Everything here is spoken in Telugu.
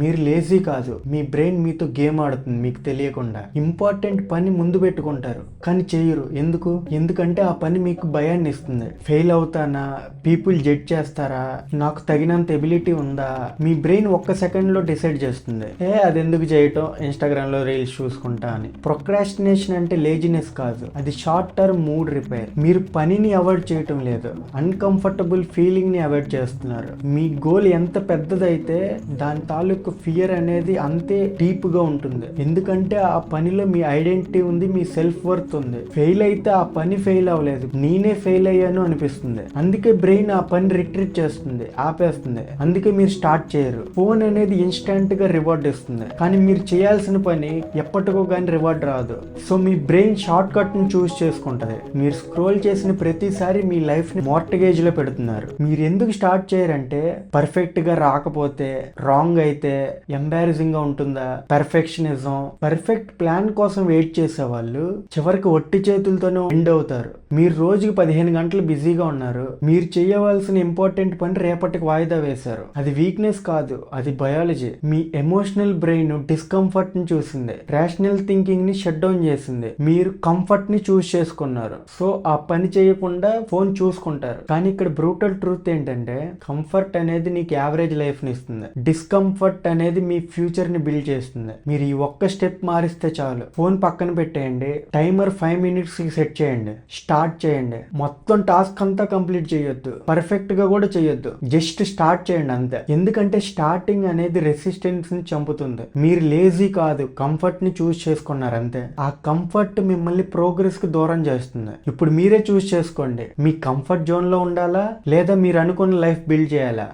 మీరు లేజీ కాదు, మీ బ్రెయిన్ మీతో గేమ్ ఆడుతుంది మీకు తెలియకుండా. ఇంపార్టెంట్ పని ముందు పెట్టుకుంటారు కానీ చేయరు. ఎందుకంటే ఆ పని మీకు భయాన్ని ఇస్తుంది. ఫెయిల్ అవుతానా, పీపుల్ జడ్జ్ చేస్తారా, నాకు తగినంత ఎబిలిటీ ఉందా, మీ బ్రెయిన్ ఒక్క సెకండ్ లో డిసైడ్ చేస్తుంది అది ఎందుకు చేయటం, ఇన్స్టాగ్రామ్ లో రీల్స్ చూసుకుంటా అని. ప్రొక్రాస్టినేషన్ అంటే లేజినెస్ కాదు, అది షార్ట్ టర్మ్ మూడ్ రిపేర్. మీరు పనిని అవాయిడ్ చేయటం లేదు, అన్కంఫర్టబుల్ ఫీలింగ్ ని అవాయిడ్ చేస్తున్నారు. మీ గోల్ ఎంత పెద్దదైతే దాని తాలూకు ఫియర్ అనేది అంతే డీప్ గా ఉంటుంది. ఎందుకంటే ఆ పనిలో మీ ఐడెంటిటీ ఉంది, మీ సెల్ఫ్ వర్త్ ఉంది. ఫెయిల్ అయితే ఆ పని ఫెయిల్ అవ్వలేదు, నేనే ఫెయిల్ అయ్యాను అనిపిస్తుంది. అందుకే బ్రెయిన్ ఆ పని రిట్రీట్ చేస్తుంది, ఆపేస్తుంది. అందుకే మీరు స్టార్ట్ చేయరు. ఫోన్ అనేది ఇన్స్టెంట్ గా రివార్డ్ ఇస్తుంది కానీ మీరు చేయాల్సిన పని ఎప్పటికో కానీ రివార్డ్ రాదు. సో మీ బ్రెయిన్ షార్ట్ కట్ ని చూస్ చేసుకుంటది. మీరు స్క్రోల్ చేసిన ప్రతిసారి మీ లైఫ్ ని మార్టగేజ్ లో పెడుతున్నారు. మీరు ఎందుకు స్టార్ట్ చేయరంటే పర్ఫెక్ట్ గా రాకపోతే, రాంగ్ అయితే, ఎంబారసింగ్ గా ఉంటుందా, పర్ఫెక్షనిజం. పర్ఫెక్ట్ ప్లాన్ కోసం వెయిట్ చేసే వాళ్ళు చివరికి ఒట్టి చేతులతోనే ఎండ్ అవుతారు. మీరు రోజుకి 15 గంటలు బిజీగా ఉన్నారు, మీరు చేయవలసిన ఇంపార్టెంట్ పని రేపటికి వాయిదా వేశారు. అది వీక్నెస్ కాదు, అది బయాలజీ. మీ ఎమోషనల్ బ్రెయిన్ డిస్కంఫర్ట్ ని చూసింది, రేషనల్ థింకింగ్ ని షట్ డౌన్ చేసింది. మీరు కంఫర్ట్ ని చూస్ చేసుకున్నారు, సో ఆ పని చేయకుండా ఫోన్ చూసుకుంటారు. కానీ ఇక్కడ బ్రూటల్ ట్రూత్ ఏంటంటే కంఫర్ట్ అనేది నీకు యావరేజ్ లైఫ్ ని ఇస్తుంది, డిస్కంఫర్ట్ అనేది మీ ఫ్యూచర్ ని బిల్డ్ చేస్తుంది. మీరు ఈ ఒక్క స్టెప్ మారిస్తే చాలు. ఫోన్ పక్కన పెట్టేయండి, టైమర్ 5 minutes కి సెట్ చేయండి, స్టార్ట్ చేయండి. మొత్తం టాస్క్ అంతా కంప్లీట్ చేయొద్దు, పర్ఫెక్ట్ గా కూడా చేయొద్దు, జస్ట్ స్టార్ట్ చేయండి అంతే. ఎందుకంటే స్టార్టింగ్ అనేది రెసిస్టెన్స్ ని చంపుతుంది. మీరు లేజీ కాదు, కంఫర్ట్ ని చూస్ చేసుకున్నారు అంతే. ఆ కంఫర్ట్ మిమ్మల్ని ప్రోగ్రెస్ కి దూరం చేస్తుంది. ఇప్పుడు మీరే చూస్ చేసుకోండి, మీ కంఫర్ట్ జోన్ లో ఉండాలా లేదా మీరు అనుకున్న లైఫ్ బిల్డ్ చేయాలా.